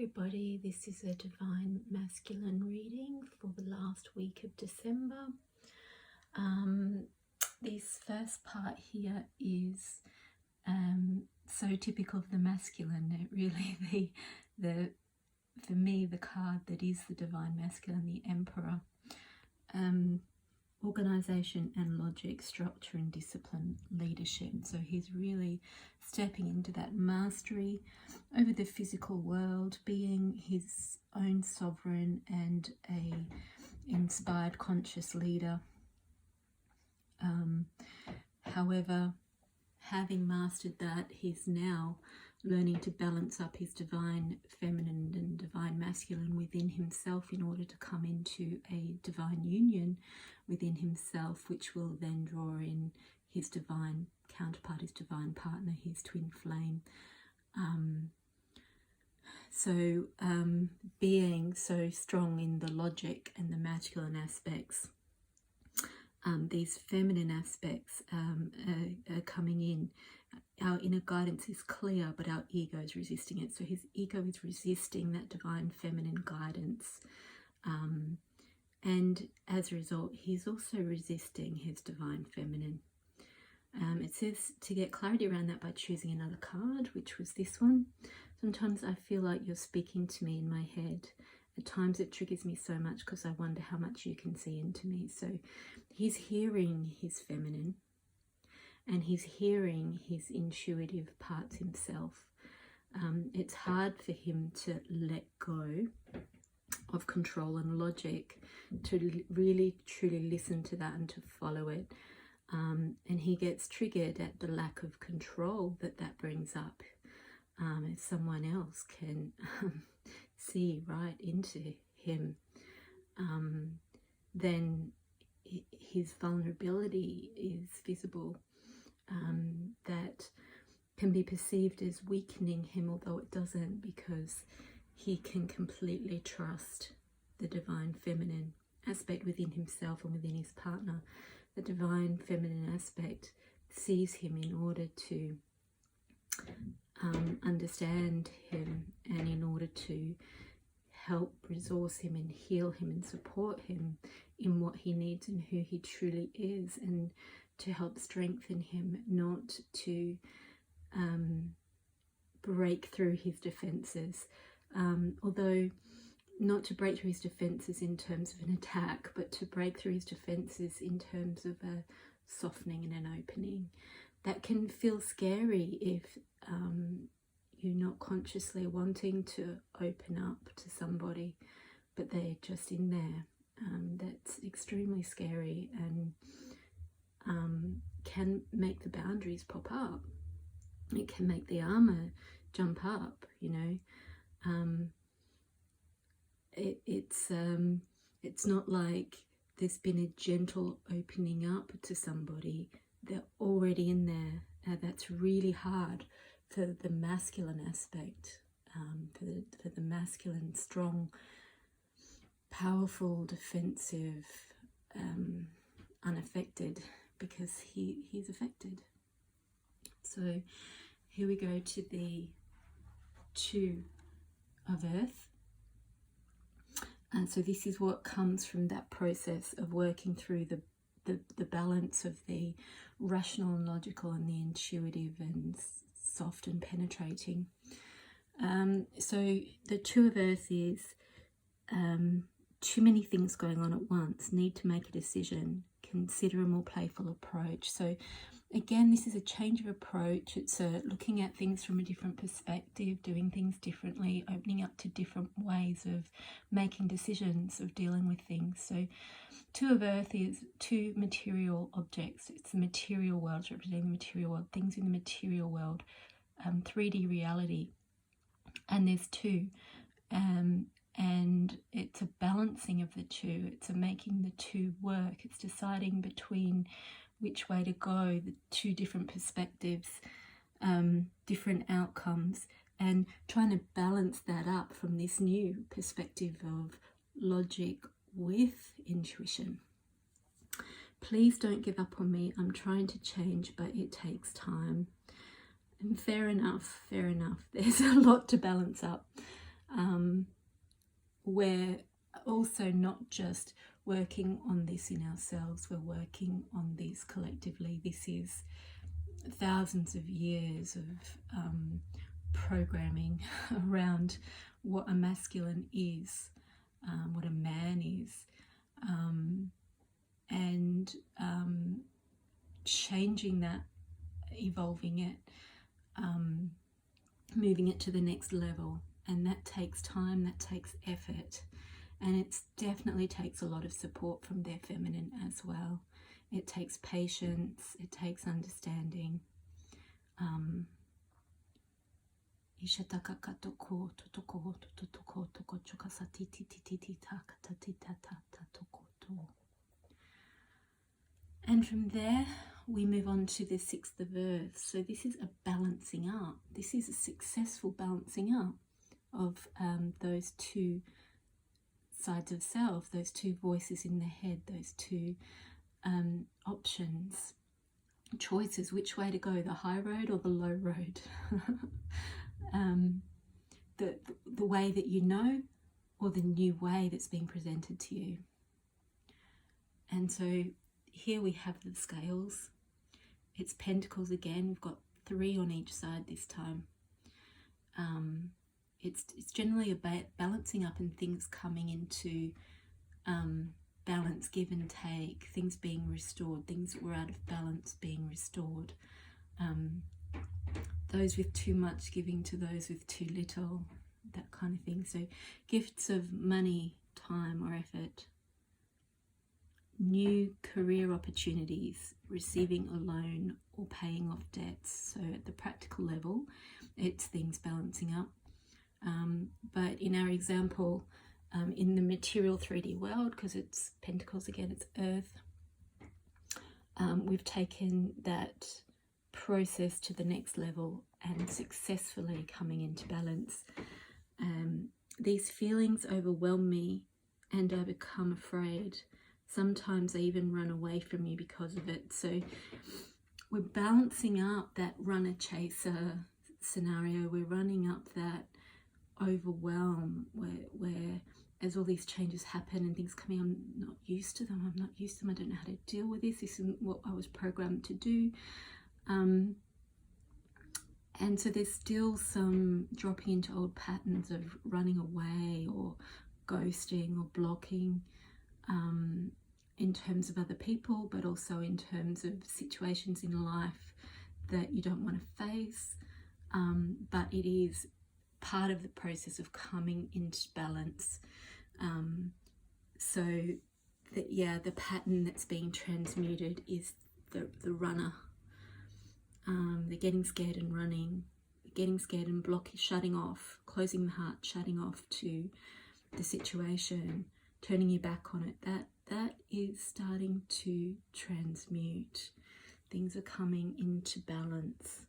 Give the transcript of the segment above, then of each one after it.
everybody, this is a Divine Masculine reading for the last week of December. This first part here is so typical of the masculine. It really, for me, the card that is the Divine Masculine, the Emperor. Organisation and logic, structure and discipline, leadership. So he's really stepping into that mastery over the physical world, being his own sovereign and a inspired conscious leader. However, having mastered that, he's now learning to balance up his divine feminine and divine masculine within himself in order to come into a divine union within himself, which will then draw in his divine counterpart, his divine partner, his twin flame. Being so strong in the logic and the masculine aspects, these feminine aspects are coming in. Our inner guidance is clear, but our ego is resisting it. So his ego is resisting that divine feminine guidance. And as a result, he's also resisting his divine feminine. It says to get clarity around that by choosing another card, which was this one. Sometimes I feel like you're speaking to me in my head. At times it triggers me so much because I wonder how much you can see into me. So he's hearing his feminine and he's hearing his intuitive parts himself. It's hard for him to let go of control and logic, to really truly listen to that and to follow it. And he gets triggered at the lack of control that brings up. If someone else can see right into him, then his vulnerability is visible. That can be perceived as weakening him, although it doesn't, because he can completely trust the divine feminine aspect within himself and within his partner. The divine feminine aspect sees him in order to understand him, and in order to help resource him and heal him and support him in what he needs and who he truly is, and to help strengthen him, not to break through his defenses. Although not to break through his defenses in terms of an attack, but to break through his defenses in terms of a softening and an opening. That can feel scary if you're not consciously wanting to open up to somebody, but they're just in there. That's extremely scary and can make the boundaries pop up. It can make the armor jump up, you know. It's not like there's been a gentle opening up to somebody. They're already in there. That's really hard for the masculine aspect, for the masculine, strong, powerful, defensive, unaffected, because he's affected. So here we go to the Two of Earth. And so this is what comes from that process of working through the balance of the rational and logical and the intuitive and soft and penetrating. So the Two of Earth is too many things going on at once, need to make a decision, consider a more playful approach. So again, this is a change of approach. It's looking at things from a different perspective, doing things differently, opening up to different ways of making decisions, of dealing with things. So Two of Earth is two material objects. It's the material world, it's representing the material world, things in the material world, 3D reality. And there's two. And it's a balancing of the two. It's a making the two work. It's deciding between which way to go, the two different perspectives, different outcomes, and trying to balance that up from this new perspective of logic with intuition. Please don't give up on me. I'm trying to change, but it takes time. And fair enough. There's a lot to balance up. We're also not just working on this in ourselves, we're working on this collectively. This is thousands of years of programming around what a masculine is, what a man is, and changing that, evolving it, moving it to the next level. And that takes time, that takes effort, and it definitely takes a lot of support from their feminine as well. It takes patience, it takes understanding. And from there, we move on to the 6th verse. So this is a balancing up. This is a successful balancing up of those two sides of self, those two voices in the head, those two options, choices, which way to go, the high road or the low road. The way that you know, or the new way that's being presented to you. And so here we have the scales. It's pentacles again. We've got 3 on each side this time. It's generally about balancing up and things coming into balance, give and take, things being restored, things that were out of balance being restored. Those with too much giving to those with too little, that kind of thing. So gifts of money, time or effort, new career opportunities, receiving a loan or paying off debts. So at the practical level, it's things balancing up. But in our example, in the material 3D world, because it's pentacles again, it's earth, we've taken that process to the next level and successfully coming into balance. These feelings overwhelm me and I become afraid. Sometimes I even run away from you because of it. So we're balancing up that runner-chaser scenario. We're running up that overwhelm where as all these changes happen and things coming, I'm not used to them. I don't know how to deal with this. This isn't what I was programmed to do. And so there's still some dropping into old patterns of running away or ghosting or blocking, in terms of other people, but also in terms of situations in life that you don't want to face. But it is part of the process of coming into balance. So that, yeah, the pattern that's being transmuted is the runner. The getting scared and running, getting scared and blocking, shutting off, closing the heart, shutting off to the situation, turning your back on it. That is starting to transmute. Things are coming into balance.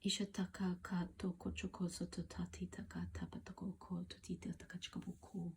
Ishataka kato kochoko soto tati taka tapatako ko totita takachikabuko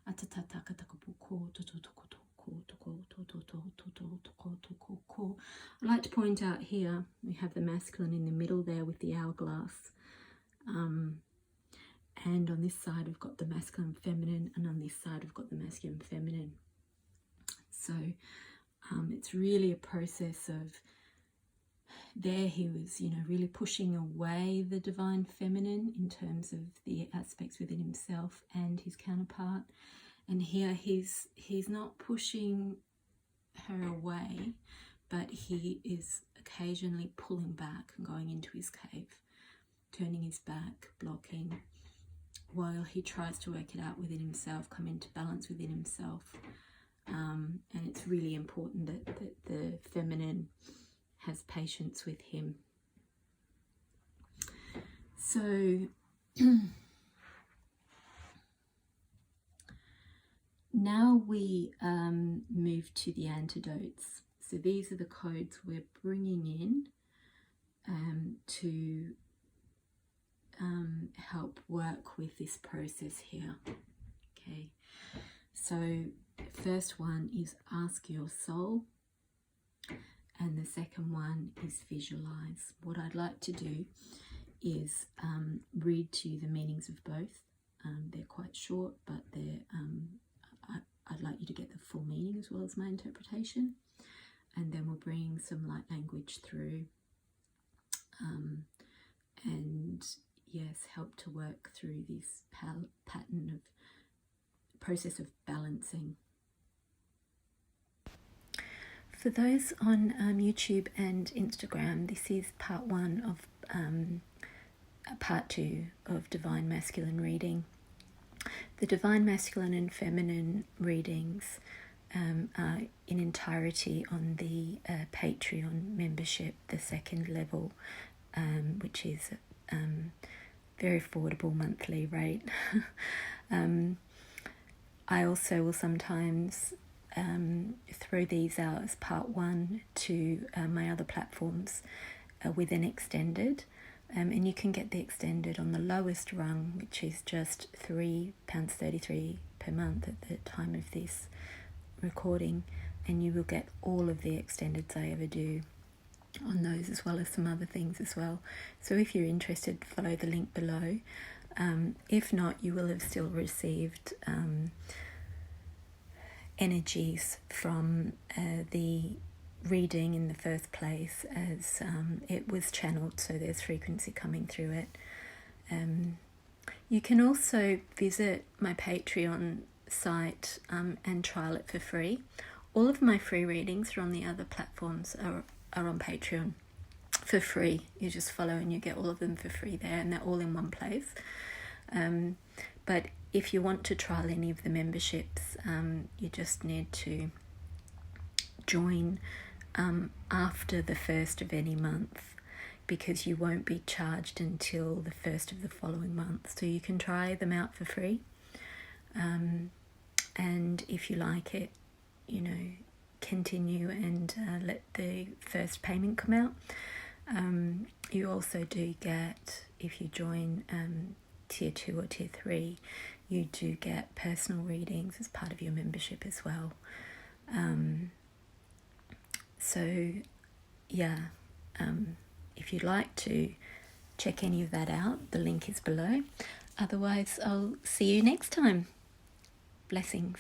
atatataka takabuko tototoko toko. I'd like to point out here we have the masculine in the middle there with the hourglass, and on this side we've got the masculine feminine, and on this side we've got the masculine feminine. So it's really a process of, there he was, really pushing away the divine feminine in terms of the aspects within himself and his counterpart. And here he's not pushing her away, but he is occasionally pulling back and going into his cave, turning his back, blocking, while he tries to work it out within himself, come into balance within himself. And it's really important that the feminine has patience with him. So now we move to the antidotes. So these are the codes we're bringing in to help work with this process here. Okay, so first one is ask your soul, and the second one is visualize. What I'd like to do is read to you the meanings of both. They're quite short, but I'd like you to get the full meaning as well as my interpretation. And then we'll bring some light language through and yes, help to work through this pattern of process of balancing. For those on YouTube and Instagram, this is part 1 of part 2 of Divine Masculine reading. The Divine Masculine and Feminine readings are in entirety on the Patreon membership, the second level, which is very affordable monthly rate. I also will sometimes throw these out as part 1 to my other platforms with an extended. And you can get the extended on the lowest rung, which is just £3.33 per month at the time of this recording, and you will get all of the extendeds I ever do on those, as well as some other things as well. So if you're interested, follow the link below. If not, you will have still received energies from the reading in the first place, as it was channeled, so there's frequency coming through it. You can also visit my Patreon site and trial it for free. All of my free readings from the other platforms are on Patreon for free. You just follow and you get all of them for free there, and they're all in one place. But if you want to trial any of the memberships, you just need to join after the 1st of any month, because you won't be charged until the 1st of the following month. So you can try them out for free. And if you like it, continue and let the first payment come out. You also do get, if you join tier 2 or tier 3, you do get personal readings as part of your membership as well. So yeah, if you'd like to check any of that out, the link is below. Otherwise, I'll see you next time. Blessings.